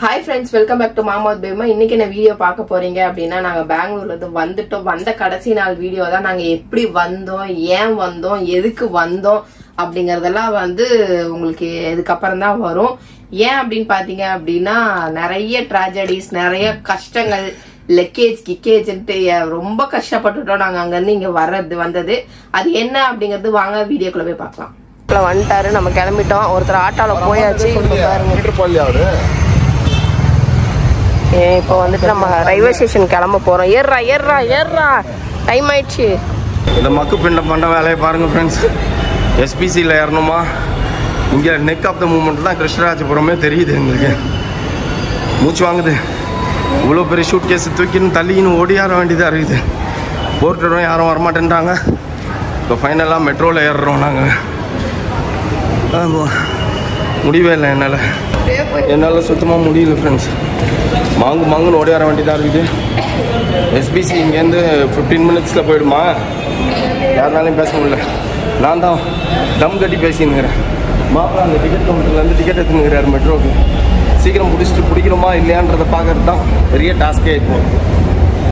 Hi friends, welcome back to Mama's Bema. இன்னைக்கு என்ன video பார்க்க போறீங்க அப்படினா நாங்க பெங்களூர்ல இருந்து வந்துட்டோம். வந்த கடைசி நாள் வீடியோ தான். நாங்க எப்படி வந்தோம், ஏன் வந்தோம், எதுக்கு வந்தோம் அப்படிங்கறதெல்லாம் வந்து உங்களுக்கு இதுக்கு அப்புறம் தான் வரும். ஏன் அப்படினு பாத்தீங்க அப்படினா நிறைய ட்ராஜடிஸ், நிறைய கஷ்டங்கள், லக்கேஜ் கிக்கேஜ்ன்ட்டு ரொம்ப கஷ்டப்பட்டுட்டோம். நாங்க அங்க இருந்து இங்க வந்தது. அது என்ன அப்படிங்கறது வாங்க வீடியோக்குள்ள போய் பார்க்கலாம். வந்துட்டாரு, நம்ம கிளம்பிட்டோம். ஒருத்தர் ஆட்டோல போயாச்சு. இப்போ வந்துட்டு நம்ம ரயில்வே ஸ்டேஷன் கிளம்ப போறோம். ஏறா டைம் ஆயிடுச்சு. இந்த மக்கு பிண்ட பண்ண வேலையை பாருங்க ஃப்ரெண்ட்ஸ். எஸ்பிசியில் ஏறணுமா? இங்கே நெக் ஆஃப் த மூமெண்ட் தான் கிருஷ்ணராஜபுரமே தெரியுது எங்களுக்கு. மூச்சு வாங்குது. இவ்வளோ பெரிய ஷூட் கேஸ் தூக்கின்னு தள்ளின்னு ஓடியார வேண்டியதாக இருக்குது. போர்ட்டரும் யாரும் வரமாட்டேன்றாங்க. இப்போ ஃபைனலாக மெட்ரோவில் ஏறுறோம் நாங்கள். முடியவே இல்லை என்னால் சுத்தமாக முடியல ஃப்ரெண்ட்ஸ். மாங்குன்னு ஓடியார வேண்டியதாக இருக்குது. எஸ்பிசி இங்கேருந்து 15 மினிட்ஸில் போயிடுமா? யாருனாலையும் பேச முடியல. நான் தான் தம் கட்டி பேசினுங்கிறேன். மாப்பிள்ள அந்த டிக்கெட் கவுண்டர்லேருந்து டிக்கெட் எடுத்துனுங்கிறார் மெட்ரோவுக்கு. சீக்கிரம் பிடிக்கிறோமா இல்லையான்றதை பார்க்கறது தான் பெரிய டாஸ்கே இருக்கும்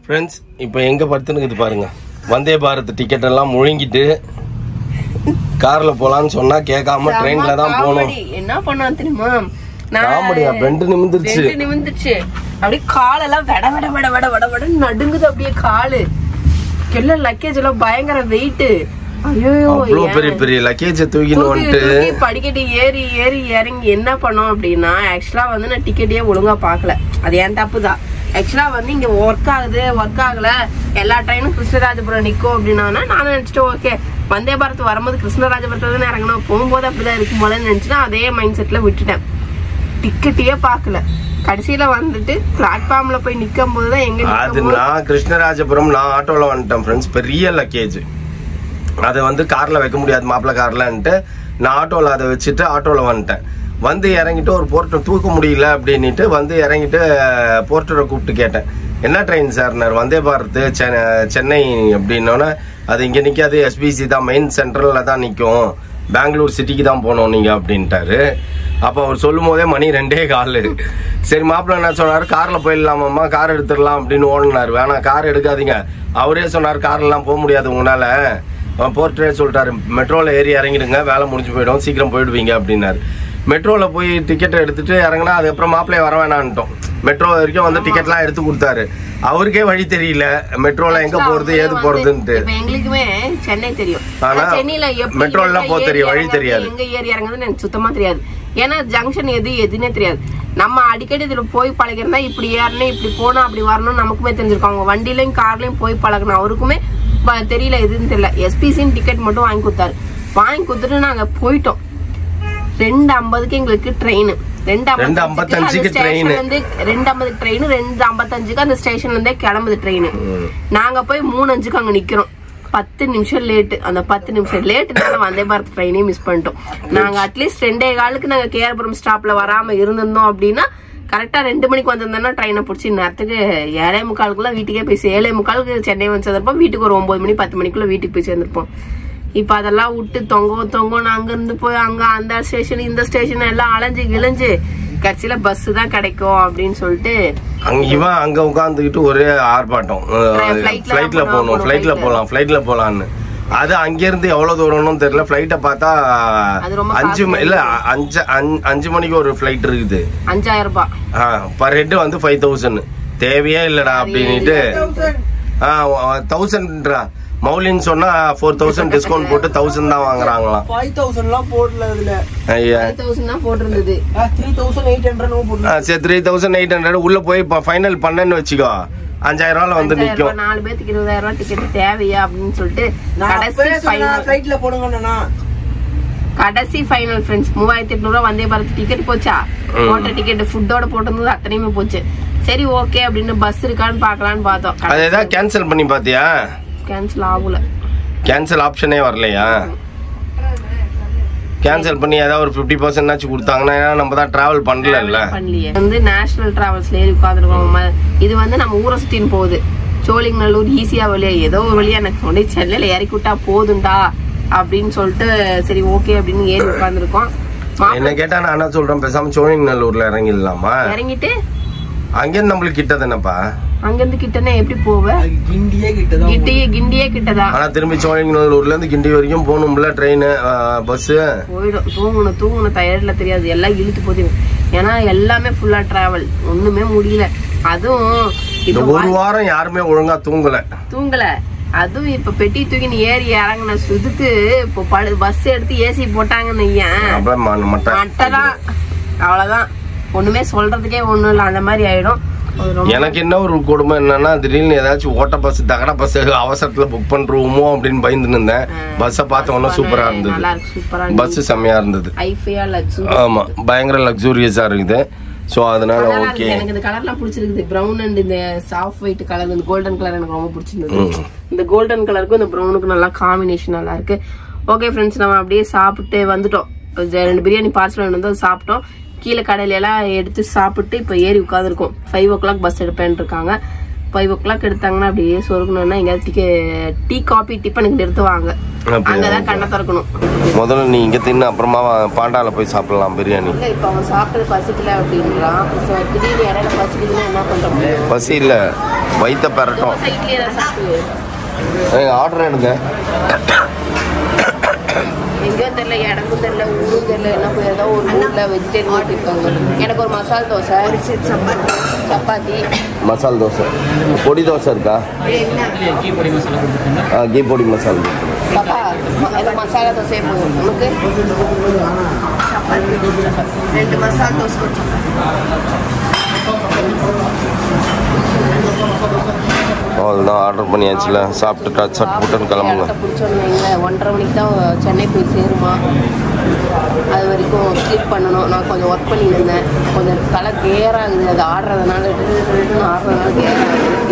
ஃப்ரெண்ட்ஸ். இப்போ எங்கே படுத்துனுக்குது பாருங்கள். வந்தே பாரத் டிக்கெட் எல்லாம் முழுங்கிட்டு காரில் போகலான்னு சொன்னால் கேட்காம ட்ரெயினில் தான் போகணும். என்ன பண்ணா தெரியுமா? நிமிந்துச்சு. அப்படியே காலெல்லாம் வெட நடுங்குது. அப்படியே காலு எல்லாம் லக்கேஜ் எல்லாம் பயங்கர வெயிட். ஐயோ பெரிய லக்கேஜ் தூக்கிட்டு படிக்கட்டு ஏறி இறங்கி என்ன பண்ணோம் அப்படின்னா, ஆக்சுவலா வந்து நான் டிக்கெட்டே ஒழுங்கா பாக்கல. அது ஏன் தப்பு தான். ஆக்சுவலா வந்து இங்க ஒர்க் ஆகல. எல்லா ட்ரெயினும் கிருஷ்ணராஜபுரம் நிக்கும் அப்படின்னா நான் நினைச்சிட்டேன் ஓகே வந்தே பாரத் வரும்போது கிருஷ்ணராஜபுரத்துல தானே இறங்கணும், போகும்போது அப்படிதான் இருக்கும் போலன்னு நினைச்சுன்னா அதே மைண்ட் செட்ல விட்டுட்டேன். டிக்கெட்டையே பாக்கல. கடைசியில வந்துட்டு பிளாட்ஃபார்ம்ல போய் நிக்கும் போதுதான் எங்க நான் கிருஷ்ணராஜபுரம் நான் ஆட்டோல வந்துட்டேன் ஃப்ரெண்ட்ஸ். பெரிய லக்கேஜ் அதை வந்து கார்ல வைக்க முடியாது மாப்பிள்ள கார்லன்ட்டு நான் ஆட்டோல அதை வச்சுட்டு ஆட்டோல வந்துட்டேன். வந்து இறங்கிட்டு ஒரு போர்ட்டர் தூக்க முடியல அப்படின்ட்டு வந்து இறங்கிட்டு போர்ட்டரை கூப்பிட்டு கேட்டேன், என்ன ட்ரெயின் சார்னார்? வந்தே பாரத் சென்னை அப்படின்னோன்னா அது இங்கே நிற்காது, எஸ்பிசி தான் மெயின் சென்ட்ரலில் தான் நிற்கும், பெங்களூர் சிட்டிக்கு தான் போனோம் நீங்கள் அப்படின்ட்டாரு. அப்போ அவர் சொல்லும் போதே மணி 2:15. சரி மாப்பிள்ள என்ன சொன்னார், காரில் போயிடலாமாம்மா, கார் எடுத்துடலாம் அப்படின்னு ஓடினார். வேணாம் கார் எடுக்காதீங்க. அவரே சொன்னார் கார்லாம் போக முடியாது உங்களால். போர்ட்டரே சொல்லிட்டாரு மெட்ரோவில் ஏறி இறங்கிடுங்க, வேலை முடிஞ்சு போயிடும், சீக்கிரம் போயிடுவீங்க அப்படின்னாரு. மெட்ரோவில் போய் டிக்கெட்டை எடுத்துட்டு இறங்கினா அதுக்கப்புறம் மாப்பிள்ளைய வர வேணான்ட்டோம். மெட்ரோ வரைக்கும் வந்து டிக்கெட்லாம் எடுத்து கொடுத்தாரு. அவருக்கே வழி தெரியல மெட்ரோல எங்க போறது ஏது போறதுன்ட்டு. எங்களுக்குமே சென்னை தெரியும், ஆனா மெட்ரோல போக தெரியும், வழி தெரியாது. எங்க ஏறி இறங்குதுன்னு எனக்கு சுத்தமா தெரியாது. ஏன்னா ஜங்ஷன் எதுன்னே தெரியாது. நம்ம அடிக்கடி இதுல போய் பழகிறதா இப்படி ஏறணும் இப்படி போனா அப்படி வரணும் நமக்குமே தெரிஞ்சிருக்காங்க. வண்டிலையும் கார்லயும் போய் பழகணும். அவருக்குமே தெரியல எதுன்னு தெரியல. எஸ்பிசின்னு டிக்கெட் மட்டும் வாங்கி கொடுத்தாரு. வாங்கி கொடுத்துட்டு நாங்க போயிட்டோம். 2:50க்கு எங்களுக்கு ட்ரெயின். 2:55க்கு ட்ரெயின். 2:50 ட்ரெயின். 2:55க்கு அந்த ஸ்டேஷன்ல இருந்தே கிளம்புது ட்ரெயின். நாங்க போய் 3:05க்கு அங்க நிக்கிறோம். 10 நிமிஷம் லேட்டு. அந்த 10 நிமிஷம் லேட்டுனால வந்தே பாரத் ட்ரெயினையும் மிஸ் பண்ணிட்டோம். நாங்க அட்லீஸ்ட் 2:15க்கு நாங்க கேஆர்புரம் ஸ்டாப்ல வராம இருந்திருந்தோம் அப்படின்னா கரெக்டா 2 மணிக்கு வந்திருந்தோம்னா ட்ரெயினை பிடிச்சி நேரத்துக்கு 7:45 வீட்டுக்கே போய் 7:45 சென்னை வந்து சேர்ந்திருப்போம். வீட்டுக்கு ஒரு 9 மணி 10 மணிக்குள்ள வீட்டுக்கு போய் சேர்ந்திருப்போம். இப்ப அதெல்லாம் விட்டு தொங்கன்னு அங்க இருந்து போய் அங்க அந்த ஸ்டேஷன் இந்த ஸ்டேஷன் எல்லாம் அலைஞ்சு கிழிஞ்சு கடைசியில பஸ் தான் கிடைக்கும் அப்படின்னு சொல்லிட்டு அங்க உட்காந்துக்கிட்டு ஒரே ஆர்ப்பாட்டம். ஃபிளைட்ல போலாம்னு. அது அங்கிருந்து எவ்வளவு தூரம்னு தெரியல. ஃபிளைட்டை பார்த்தா 5 மணிக்கு ஒரு ஃபிளைட் இருக்குது. 5000 ரூபாய் பர் ஹெட் வந்து 5000. தேவையே இல்லடா அப்படின்ட்டு 1000 மௌலின்னு சொன்னா 4000 டிஸ்கவுண்ட் போட்டு 1000 தான் வாங்குறாங்களாம். 5000 போடல. அதுல 5000 தான் போட்டுருந்தது. 3800 சரி 3800 உள்ள போய் ஃபைனல் பண்ணேன்னு வச்சுக்கோ 5000 ரூபாய் வந்து நிக்கும். 4 பேருக்கு 20000 ரூபாய் டிக்கெட் தேவையா அப்படின்னு சொல்லிட்டு ஃளைட்ல போடுங்கண்ணா. கடைசி ஃபைனல் ஃப்ரெண்ட்ஸ் 3800 ரூபாய் வந்தே பாரத் டிக்கெட் போச்சா. போட்ட டிக்கெட் ஃபுட்டோட போட்டிருந்தது அத்தனையுமே போச்சு. சரி ஓகே அப்படின்னு பஸ் இருக்கான்னு பாக்கலான்னு பார்த்தோம். அது ஏதாவது கேன்சல் பண்ணி பாத்தியா? கேன்சல் ஆகல. கேன்சல் ஆப்ஷனே வரலையா? கேன்சல் பண்ணி ஏதாவது ஒரு 50% கொடுத்தாங்கன்னா நம்ம தான் டிராவல் பண்ணல. வந்து நேஷனல் டிராவல்ஸ்ல ஏறி உட்காந்துருக்கோம். இது வந்து நம்ம ஊரை சுத்தின்னு போகுது. சோழிங்கநல்லூர் ஈஸியா வழியா ஏதோ ஒரு வழியா எனக்கு சென்னையில இறக்கி விட்டா போதுண்டா அப்படின்னு சொல்லிட்டு சரி ஓகே அப்படின்னு ஏறி உட்காந்துருக்கோம். என்ன கேட்டா நான் என்ன சொல்றேன், பேசாம சோழிங்கநல்லூர்ல இறங்கிடலாமா? இறங்கிட்டு அங்கிருந்து நம்மளுக்கு கிட்ட தானேப்பா. அங்கிருந்து கிட்டனே எப்படி போவ? கிண்டியே கிட்டதான். ஆனா திரும்பி சோழிங்கநல்லூர்ல இருந்து கிண்டி வரைக்கும் போகணும்ல, ட்ரெயின் பஸ் போயிடும். தூங்கணும் டயர்ட்ல தெரியாது, எல்லாம் இழுத்து போகுது. ஏன்னா எல்லாமே ஃபுல்லா டிராவல், ஒண்ணுமே முடியல. அதுவும் இந்த ஒரு வாரம் யாருமே ஒழுங்கா தூங்கல. அதுவும் இப்ப பெட்டி தூக்கி நீ ஏறி இறங்கின சுதுக்கு இப்போ பஸ் எடுத்து ஏசி போட்டாங்கன்னு மட்டதான், அவ்வளவுதான். ஒண்ணுமே சொல்றதுக்கே ஒண்ணும் இல்ல, அந்த மாதிரி ஆயிடும். எனக்கு என்ன ஒரு கொடுமை என்னன்னா, திடீர்னு ஏதாச்சும் ஓட்ட பஸ் தகட பஸ் அவசரத்துல புக் பண்றோமோ அப்படின்னு பயந்து இருந்தேன். பஸ்ஸ பார்த்த உடனே சூப்பரா இருந்தது, பஸ் செம்மையா இருந்தது. ஆமா, பயங்கர லக்ஸூரியஸா இருக்குது. சோ அதனால ஓகே. எனக்கு இந்த கலர்லாம் பிடிச்சிருக்கு, பிரவுன் அண்ட் இந்த சாஃப்ட் ஒயிட் கலர், இந்த கோல்டன் கலர் எனக்கு ரொம்ப பிடிச்சிருந்தது. இந்த கோல்டன் கலருக்கும் இந்த பிரவுனுக்கும் நல்லா காம்பினேஷன் நல்லா இருக்கு. ஓகே ஃப்ரெண்ட்ஸ், நம்ம அப்படியே சாப்பிட்டு வந்துட்டோம். 2 பிரியாணி பார்சல் வந்து சாப்பிட்டோம். கீழே கடையில எல்லாம் எடுத்து சாப்பிட்டு இப்ப ஏறி உட்காந்துருக்கோம். 5 o'clock பஸ் எடுப்பேன் இருக்காங்க. 5 o'clock எடுத்தாங்கன்னா அப்படியே சொருக்கணும்னா எங்கேயாவது டீ காபி டிஃபனுக்கு நிறுத்துவாங்க, அங்கதான் கண்ணை திறக்கணும். முதல்ல நீ இங்க தின்னு, அப்புறமா பாண்டால போய் சாப்பிடலாம் பிரியாணி. இப்ப அவன் சாப்பிட்டது பசிக்கல அப்படின்றான். திடீர்னு இடையில பசிக்குதுன்னா என்ன பண்றோம்? பசி இல்ல, வயிற்ற பெறட்டும். ஆர்டர் எடுங்க. எங்கேயும் தெரியல, இடமும் தெரியல, ஊரும் தெரியல, என்ன போயிருந்தா ஒரு ஊர்ல வெஜிடேரியன் இருக்காங்க. எனக்கு ஒரு மசால் தோசை, சப்பாத்தி, மசால் தோசை, பொடி தோசை இருக்கா? கீ பொடி மசால். பாப்பா மசாலா தோசை போதும் உனக்கு. 2 மசால் தோசை. அவ்வளோதான், ஆர்டர் பண்ணியாச்சுல. சாப்பிட்டு சட் புட்டுன்னு கிளம்புங்க. பிடிச்சோன்னு 1:30 மணிக்கு தான் சென்னை போய் சேருமா. அது வரைக்கும் ஸ்லீப் பண்ணணும். நான் கொஞ்சம் ஒர்க் பண்ணிட்டு இருந்தேன், கொஞ்சம் தலை கேராகுது. அது ஆடுறதுனால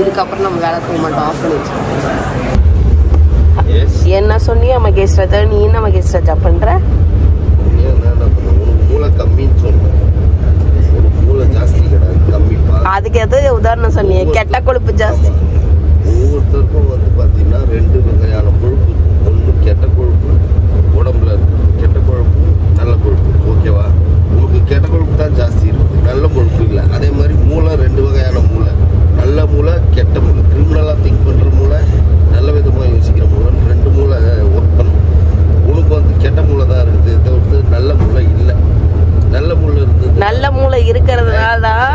இதுக்கப்புறம் நம்ம வேலை செய்ய மாட்டோம், ஆஃப் பண்ணி வச்சுக்கோங்க. என்ன சொன்னியா மகேஷ்ராஜா? நீ என்ன மகேஷ்ராஜா பண்ற? மூளை கம்மின்னு சொன்னேன், மூளை ஜாஸ்தி கிடையாது, கம்மி. அதுக்கு எது உதாரணம் சொன்னீங்க? கெட்ட கொழுப்பு ஜாஸ்தி. ஒவ்வொருத்தருக்கும் வந்து பாத்தீங்கன்னா 2 வகையான கொழுப்பு. ஒன்று கெட்ட கொழுப்பு உடம்புல இருக்கு, கெட்ட கொழுப்பு நல்ல கொழுப்பு. ஓகேவா? உங்களுக்கு கெட்ட கொழுப்பு தான் ஜாஸ்தி இருக்குது, நல்ல கொழுப்பு இல்லை. அதே மாதிரி மூளை 2 வகையான மூளை, நல்ல மூளை கெட்ட மூளை. கிரிமினலா திங்க் பண்ற மூளை, நல்ல விதமாக யோசிக்கிற மூளை, 2 மூளை ஒர்க் பண்ணும். உனக்கு வந்து கெட்ட மூளை தான் இருக்குது, தவிர்த்து நல்ல மூளை இல்லை. நல்ல மூளை இருந்தது, நல்ல மூளை இருக்கிறதுனால தான்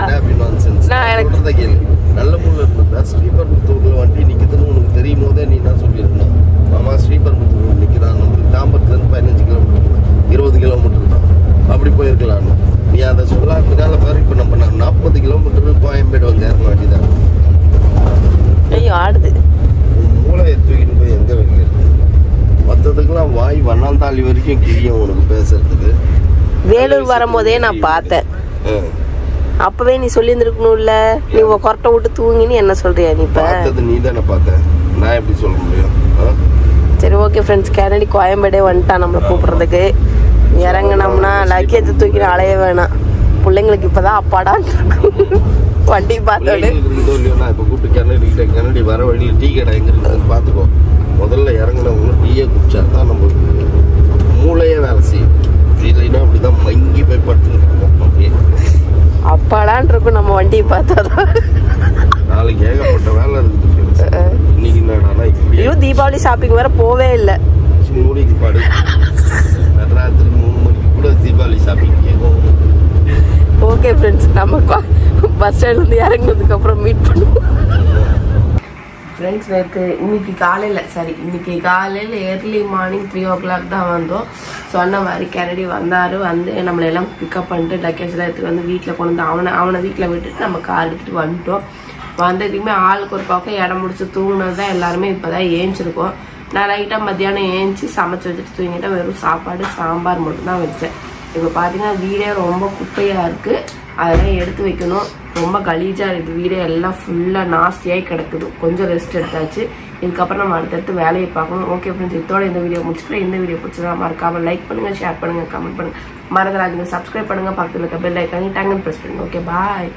கேளு. நல்ல மூளை இருந்ததா ஸ்ரீபெரும்புத்தூர்ல வண்டி நிக்குதுன்னு உனக்கு தெரியும் போதே நீ என்ன சொல்லியிருக்கணும்? மாமா ஸ்ரீபெரும்புத்தூர் நிற்கிறான், நம்மளுக்கு தாம்பரத்துலேருந்து 15 கிலோமீட்டர் 20 கிலோமீட்டர் தான், அப்படி போயிருக்கலான்னு நீ அதை சொல்லாததுனால பாரு. இப்போ நம்ம 40 கிலோமீட்டர் கோயம்பேடு வந்து இறங்க வேண்டியதான். ஐயோ ஆடுது. மூளையை தூக்கிட்டு போய் எங்கே வைக்கிறது? மற்றதுக்கெல்லாம் வாய் வண்ணாந்தாளி வரைக்கும் கிழியும் உனக்கு பேசுறதுக்கு. வேலூர் வரும்போதே நான் பார்த்தேன், அப்பவே நீ சொல்லி இருந்திருக்கணும்ல. நீ கொரட்டை விட்டு தூங்கின்னு என்ன சொல்றியா? நீ பார்த்தது நீ தானே பார்த்த, நான் எப்படி சொல்ல முடியும்? சரி ஓகே ஃப்ரெண்ட்ஸ், கனடி கோயம்பேடே வந்துட்டான் நம்மளை கூப்பிடுறதுக்கு. இறங்கினோம்னா லக்கேஜ் தூக்கி அலைய வேணாம். பிள்ளைங்களுக்கு இப்பதான் அப்பாடான் வண்டி பார்த்தோடு. இப்போ கூப்பிட்டு கனடி வர வழியில் டீ கடை எங்க இருக்குன்னு பார்த்துக்கோ. முதல்ல இறங்கினவங்க டீயை குடிச்சா தான் நம்மளுக்கு மூளையே வேலை செய்யும். இல்லைன்னா அப்படிதான் மங்கி போய் படுத்துக்கிட்டு இருக்கோம். அப்படியே அப்பாடான் இருக்கும் நம்ம வண்டியை பார்த்தாதான். நாளைக்கு ஏகப்பட்ட வேலை இருக்குது. இன்னைக்கு என்னடானா இப்படி தீபாவளி ஷாப்பிங் வேற போவே இல்லை. மூடிக்கு பாடு ராத்திரி 3 மணிக்கு கூட தீபாவளி ஷாப்பிங் கேட்கும். ஓகே ஃப்ரெண்ட்ஸ், நம்ம பஸ் ஸ்டாண்ட்லேருந்து இறங்கினதுக்கு அப்புறம் மீட் பண்ணுவோம். ஃப்ரெண்ட்ஸ் இன்னைக்கு காலையில் ஏர்லி மார்னிங் 3 o'clock தான் வந்தோம். சொன்ன மாதிரி கனடி வந்தார், வந்து நம்மளெல்லாம் பிக்கப் பண்ணிட்டு லக்கேஜ்லாம் எடுத்துகிட்டு வந்து வீட்டில் கொண்டு வந்து அவனை வீட்டில் விட்டுட்டு நம்ம கார் எடுத்துகிட்டு வந்துட்டோம். வந்ததுக்குமே ஆளுக்கு ஒரு பக்கம் இடம் முடிச்சு தூங்கினது தான். எல்லாருமே இப்போ தான் ஏஞ்சிருக்கோம். நான் லைட்டாக மத்தியானம் ஏஞ்சி சமைச்சு வச்சுட்டு தூங்கிட்டேன். வெறும் சாப்பாடு சாம்பார் மட்டும்தான் வச்சேன். இப்போ பார்த்தீங்கன்னா வீடே ரொம்ப குப்பையாக இருக்குது, அதெல்லாம் எடுத்து வைக்கணும். ரொம்ப கலீஜாக இருக்குது வீடே, எல்லாம் ஃபுல்லாக நாஸ்தியாகி கிடக்குது. கொஞ்சம் ரெஸ்ட் எடுத்தாச்சு, இதுக்கப்புறம் நம்ம அடுத்தடுத்து வேலையை பார்க்கணும். ஓகே ஃப்ரெண்ட்ஸ், இதோட இந்த வீடியோ முடிச்சுக்கிறேன். இந்த வீடியோ பிடிச்சதா மறக்காம லைக் பண்ணுங்கள், ஷேர் பண்ணுங்கள், கமெண்ட் பண்ணுங்கள், மறந்துடாதீங்க சப்ஸ்கிரைப் பண்ணுங்கள், பக்கத்தில் இருக்க பெல் ஐக்கானே டங்குன்னு ப்ரெஸ் பண்ணுங்கள். Okay bye.